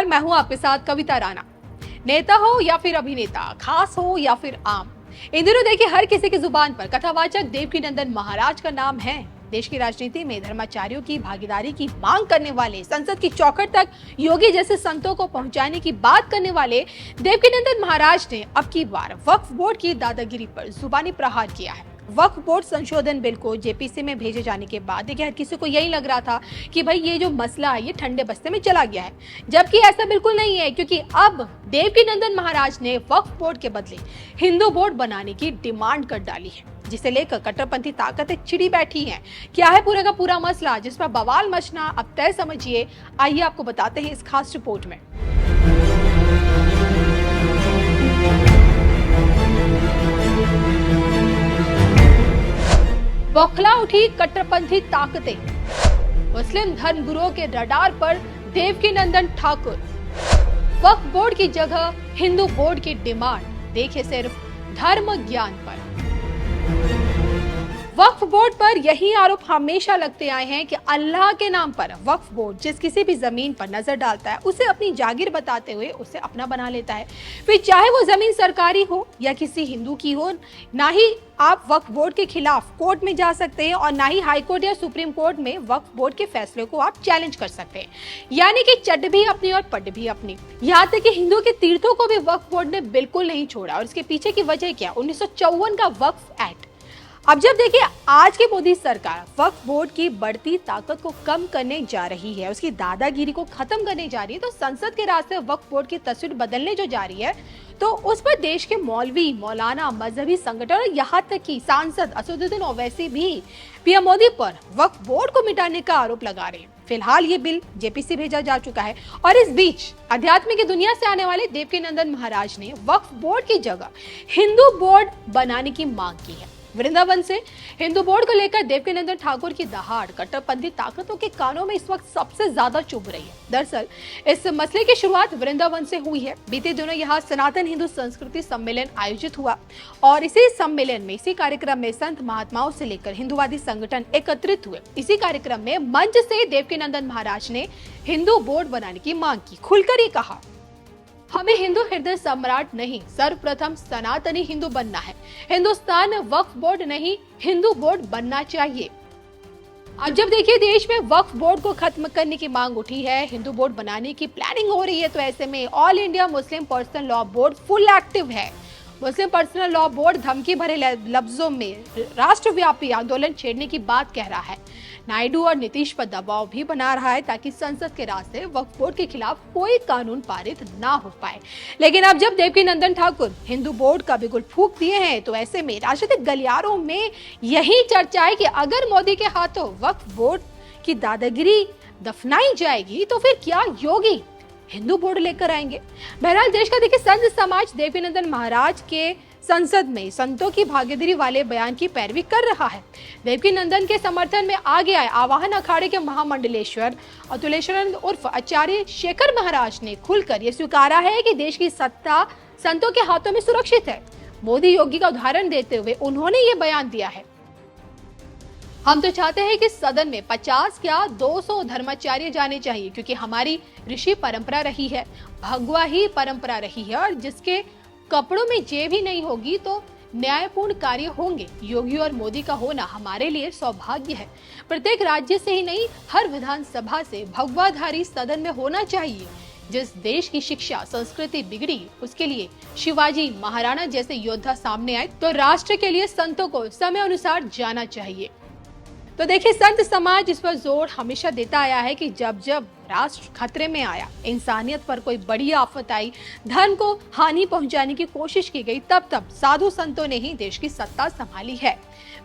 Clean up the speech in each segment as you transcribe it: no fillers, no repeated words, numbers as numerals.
नमस्कार, मैं हूं आपके साथ कविता राणा। नेता हो या फिर अभिनेता, खास हो या फिर आम, इन दिनों देखिए हर किसी की जुबान पर कथावाचक देवकीनंदन महाराज का नाम है। देश की राजनीति में धर्माचार्यों की भागीदारी की मांग करने वाले, संसद की चौखट तक योगी जैसे संतों को पहुंचाने की बात करने वाले देवकीनंदन महाराज ने अब की बार वक्फ बोर्ड की दादागिरी पर जुबानी प्रहार किया है। वक्फ बोर्ड संशोधन बिल को जेपीसी में भेजे जाने के बाद देखिए हर किसी को यही लग रहा था कि भाई ये जो मसला है ये ठंडे बस्ते में चला गया है, जबकि ऐसा बिल्कुल नहीं है, क्योंकि अब देवकीनंदन महाराज ने वक्फ बोर्ड के बदले हिंदू बोर्ड बनाने की डिमांड कर डाली है, जिसे लेकर कट्टरपंथी ताकतें चिड़ी बैठी हैं। क्या है पूरे का पूरा मसला जिस पर बवाल मचना अब तय समझिए, आइए आपको बताते हैं इस खास रिपोर्ट में। बौखला उठी कट्टरपंथी ताकतें, मुस्लिम धर्मगुरुओं के रडार पर देवकीनंदन ठाकुर, वक्फ बोर्ड की जगह हिंदू बोर्ड की डिमांड, देखिए सिर्फ धर्म ज्ञान पर। वक्फ बोर्ड पर यही आरोप हमेशा लगते आए हैं कि अल्लाह के नाम पर वक्फ बोर्ड जिस किसी भी जमीन पर नजर डालता है उसे अपनी जागीर बताते हुए उसे अपना बना लेता है, फिर चाहे वो जमीन सरकारी हो या किसी हिंदू की हो। ना ही आप वक्फ बोर्ड के खिलाफ कोर्ट में जा सकते हैं और ना ही हाई कोर्ट या सुप्रीम कोर्ट में वक्फ बोर्ड के फैसले को आप चैलेंज कर सकते हैं। यानी कि चट भी अपनी और पट भी अपनी। यहाँ तक कि हिंदू के तीर्थों को भी वक्फ बोर्ड ने बिल्कुल नहीं छोड़ा, और इसके पीछे की वजह क्या? 1954 का वक्फ एक्ट। अब जब देखिए आज की मोदी सरकार वक्फ बोर्ड की बढ़ती ताकत को कम करने जा रही है, उसकी दादागिरी को खत्म करने जा रही है, तो संसद के रास्ते वक्फ बोर्ड की तस्वीर बदलने जो जा रही है, तो उस पर देश के मौलवी, मौलाना, मजहबी संगठन और यहाँ तक कि सांसद असदुद्दीन ओवैसी भी पीएम मोदी पर वक्फ बोर्ड को मिटाने का आरोप लगा रहे हैं। फिलहाल ये बिल जेपीसी भेजा जा चुका है, और इस बीच अध्यात्म की दुनिया से आने वाले देवकीनंदन महाराज ने वक्फ बोर्ड की जगह हिंदू बोर्ड बनाने की मांग की है। वृंदावन से हिंदू बोर्ड को लेकर देवकीनंदन ठाकुर की दहाड़ कट्टरपंथी ताकतों के कानों में इस वक्त सबसे ज्यादा चुभ रही है। दरअसल इस मसले की शुरुआत वृंदावन से हुई है। बीते दिनों यहाँ सनातन हिंदू संस्कृति सम्मेलन आयोजित हुआ, और इसी सम्मेलन में, इसी कार्यक्रम में संत महात्माओं से लेकर हिंदूवादी संगठन एकत्रित हुए। इसी कार्यक्रम में मंच से देवकीनंदन महाराज ने हिंदू बोर्ड बनाने की मांग की। खुलकर ही कहा, हमें हिंदू हृदय सम्राट नहीं, सर्वप्रथम सनातनी हिंदू बनना है। हिंदुस्तान में वक्फ बोर्ड नहीं, हिंदू बोर्ड बनना चाहिए। अब जब देखिए देश में वक्फ बोर्ड को खत्म करने की मांग उठी है, हिंदू बोर्ड बनाने की प्लानिंग हो रही है, तो ऐसे में all India Muslim personal law board full active है। मुस्लिम पर्सनल लॉ बोर्ड धमकी भरे लफ्जों में राष्ट्रव्यापी आंदोलन छेड़ने की बात कह रहा है। नायडू और नीतीश पर दबाव भी बना रहा है ताकि संसद के रास्ते वक्फ बोर्ड के खिलाफ कोई कानून पारित ना हो पाए। लेकिन अब जब देवकीनंदन ठाकुर हिंदू बोर्ड का बिगुल फूंक दिए हैं, तो ऐसे में राजनीतिक गलियारों में यही चर्चा है कि अगर मोदी के हाथों वक्फ बोर्ड की दादागिरी दफनाई जाएगी तो फिर क्या योगी हिंदू बोर्ड लेकर आएंगे? बहरहाल देश का देखिए संत समाज देवकीनंदन महाराज के संसद में संतों की भागीदारी वाले बयान की पैरवी कर रहा है। देवकीनंदन के समर्थन में आगे आए आवाहन अखाड़े के महामंडलेश्वर अतुलेश्वर उर्फ आचार्य शेखर महाराज ने खुलकर ये स्वीकारा है कि देश की सत्ता संतों के हाथों में सुरक्षित है। मोदी योगी का उदाहरण देते हुए उन्होंने ये बयान दिया है, हम तो चाहते हैं कि सदन में 50 क्या 200 धर्माचार्य जाने चाहिए, क्योंकि हमारी ऋषि परंपरा रही है, भगवा ही परंपरा रही है, और जिसके कपड़ों में जेब ही नहीं होगी तो न्यायपूर्ण कार्य होंगे। योगी और मोदी का होना हमारे लिए सौभाग्य है। प्रत्येक राज्य से ही नहीं, हर विधानसभा से भगवाधारी सदन में होना चाहिए। जिस देश की शिक्षा संस्कृति बिगड़ी, उसके लिए शिवाजी महाराणा जैसे योद्धा सामने आए, तो राष्ट्र के लिए संतों को समय अनुसार जाना चाहिए। तो देखिए संत समाज इस पर जोर हमेशा देता आया है कि जब जब राष्ट्र खतरे में आया, इंसानियत पर कोई बड़ी आफत आई, धर्म को हानि पहुंचाने की कोशिश की गई, तब तब साधु संतों ने ही देश की सत्ता संभाली है।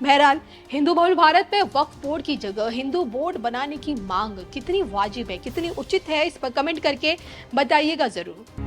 बहरहाल हिंदू बहुल भारत में वक्फ बोर्ड की जगह हिंदू बोर्ड बनाने की मांग कितनी वाजिब है, कितनी उचित है, इस पर कमेंट करके बताइएगा जरूर।